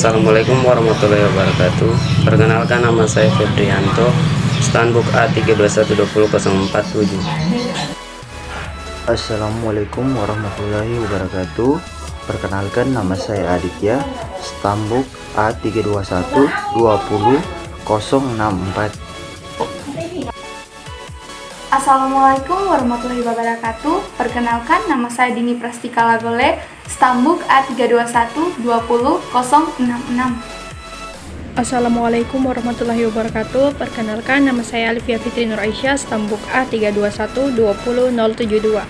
Assalamualaikum warahmatullahi wabarakatuh. Perkenalkan, nama saya Febrianto, Stanbook A3212047. Assalamualaikum warahmatullahi wabarakatuh. Perkenalkan, nama saya Aditya, Stanbook A3212064. Assalamualaikum warahmatullahi wabarakatuh. Perkenalkan, nama saya Dini Prastika Lagole, Stanbook A3212066. Assalamualaikum warahmatullahi wabarakatuh. Perkenalkan, nama saya Alifia Fitri Nur Aisyah, Stanbook A3212072.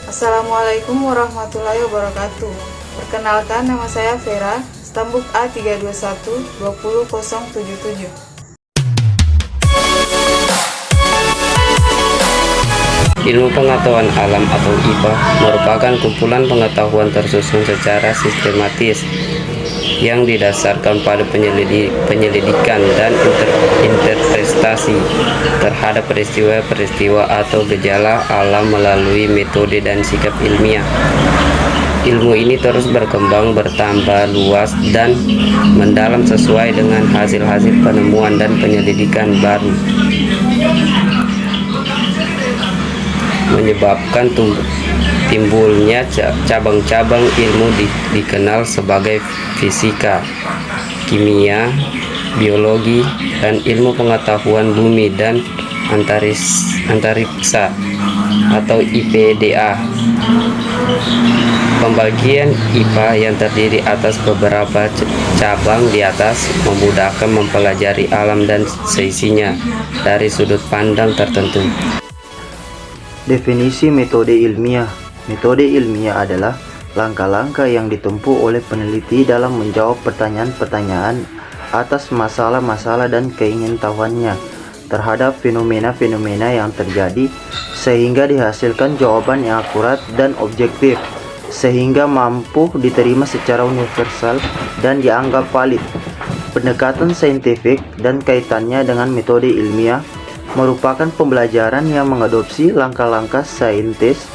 Assalamualaikum warahmatullahi wabarakatuh. Perkenalkan, nama saya Vera, Stanbook A3212077. Ilmu pengetahuan alam atau IPA merupakan kumpulan pengetahuan tersusun secara sistematis yang didasarkan pada penyelidikan dan interpretasi terhadap peristiwa-peristiwa atau gejala alam melalui metode dan sikap ilmiah. Ilmu ini terus berkembang, bertambah luas, dan mendalam sesuai dengan hasil-hasil penemuan dan penyelidikan baru, menyebabkan timbulnya cabang-cabang ilmu dikenal sebagai fisika, kimia, biologi, dan ilmu pengetahuan bumi dan antariksa atau IPDA. Pembagian IPA yang terdiri atas beberapa cabang di atas memudahkan mempelajari alam dan seisinya dari sudut pandang tertentu. Definisi metode ilmiah. Metode ilmiah adalah langkah-langkah yang ditempuh oleh peneliti dalam menjawab pertanyaan-pertanyaan atas masalah-masalah dan keingintahuannya terhadap fenomena-fenomena yang terjadi, sehingga dihasilkan jawaban yang akurat dan objektif, sehingga mampu diterima secara universal dan dianggap valid. Pendekatan saintifik dan kaitannya dengan metode ilmiah merupakan pembelajaran yang mengadopsi langkah-langkah saintis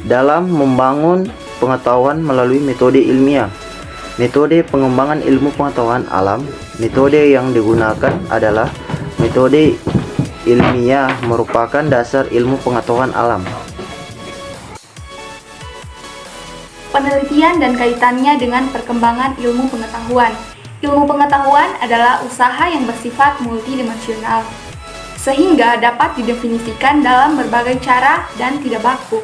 dalam membangun pengetahuan melalui metode ilmiah. Metode pengembangan ilmu pengetahuan alam. Metode yang digunakan adalah metode ilmiah, merupakan dasar ilmu pengetahuan alam. Penelitian dan kaitannya dengan perkembangan ilmu pengetahuan. Ilmu pengetahuan adalah usaha yang bersifat multidimensional, sehingga dapat didefinisikan dalam berbagai cara dan tidak baku.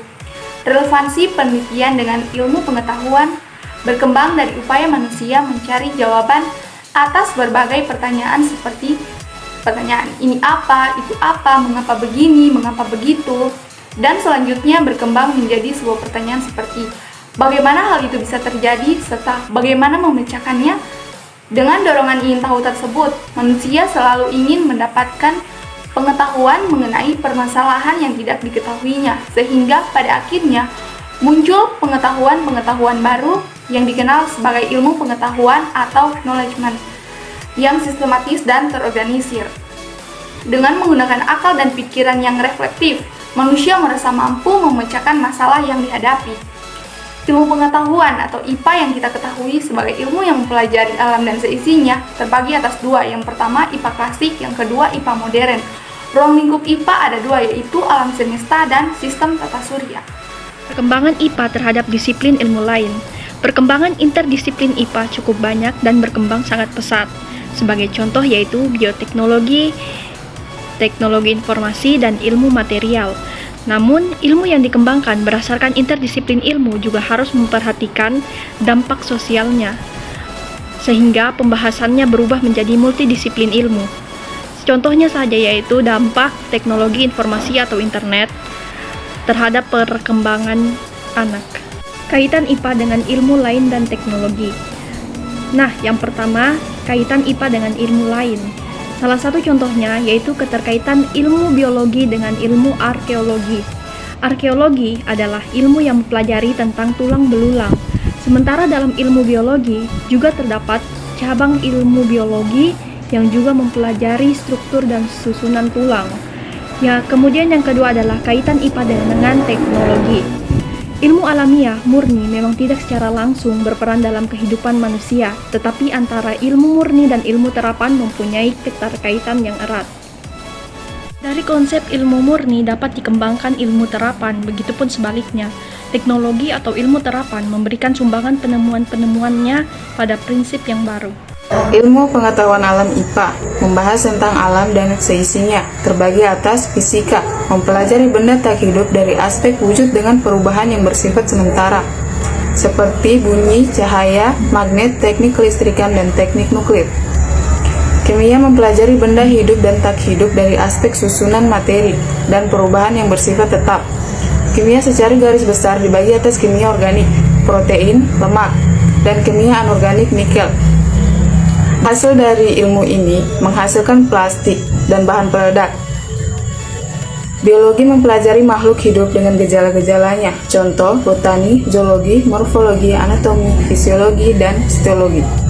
Relevansi penelitian dengan ilmu pengetahuan berkembang dari upaya manusia mencari jawaban atas berbagai pertanyaan seperti pertanyaan ini apa, itu apa, mengapa begini, mengapa begitu, dan selanjutnya berkembang menjadi sebuah pertanyaan seperti bagaimana hal itu bisa terjadi serta bagaimana memecahkannya. Dengan dorongan ingin tahu tersebut, manusia selalu ingin mendapatkan pengetahuan mengenai permasalahan yang tidak diketahuinya, sehingga pada akhirnya muncul pengetahuan-pengetahuan baru yang dikenal sebagai ilmu pengetahuan atau knowledgement yang sistematis dan terorganisir. Dengan menggunakan akal dan pikiran yang reflektif, manusia merasa mampu memecahkan masalah yang dihadapi. Ilmu pengetahuan atau IPA yang kita ketahui sebagai ilmu yang mempelajari alam dan seisinya terbagi atas dua. Yang pertama IPA klasik, yang kedua IPA modern. Ruang lingkup IPA ada dua, yaitu alam semesta dan sistem tata surya. Perkembangan IPA terhadap disiplin ilmu lain. Perkembangan interdisiplin IPA cukup banyak dan berkembang sangat pesat. Sebagai contoh yaitu bioteknologi, teknologi informasi, dan ilmu material. Namun, ilmu yang dikembangkan berdasarkan interdisiplin ilmu juga harus memperhatikan dampak sosialnya, sehingga pembahasannya berubah menjadi multidisiplin ilmu. Contohnya saja yaitu dampak teknologi informasi atau internet terhadap perkembangan anak. Kaitan IPA dengan ilmu lain dan teknologi. Nah, yang pertama, kaitan IPA dengan ilmu lain. Salah satu contohnya yaitu keterkaitan ilmu biologi dengan ilmu arkeologi. Arkeologi adalah ilmu yang mempelajari tentang tulang belulang. Sementara dalam ilmu biologi juga terdapat cabang ilmu biologi yang juga mempelajari struktur dan susunan tulang. Ya, kemudian yang kedua adalah kaitan IPA dengan teknologi. Ilmu alamiah murni memang tidak secara langsung berperan dalam kehidupan manusia, tetapi antara ilmu murni dan ilmu terapan mempunyai keterkaitan yang erat. Dari konsep ilmu murni dapat dikembangkan ilmu terapan, begitupun sebaliknya. Teknologi atau ilmu terapan memberikan sumbangan penemuan-penemuannya pada prinsip yang baru. Ilmu pengetahuan alam IPA membahas tentang alam dan seisinya, terbagi atas fisika, mempelajari benda tak hidup dari aspek wujud dengan perubahan yang bersifat sementara, seperti bunyi, cahaya, magnet, teknik kelistrikan, dan teknik nuklir. Kimia mempelajari benda hidup dan tak hidup dari aspek susunan materi dan perubahan yang bersifat tetap. Kimia secara garis besar dibagi atas kimia organik, protein, lemak, dan kimia anorganik nikel. Hasil dari ilmu ini menghasilkan plastik dan bahan peledak. Biologi mempelajari makhluk hidup dengan gejala-gejalanya, contoh botani, zoologi, morfologi, anatomi, fisiologi, dan histologi.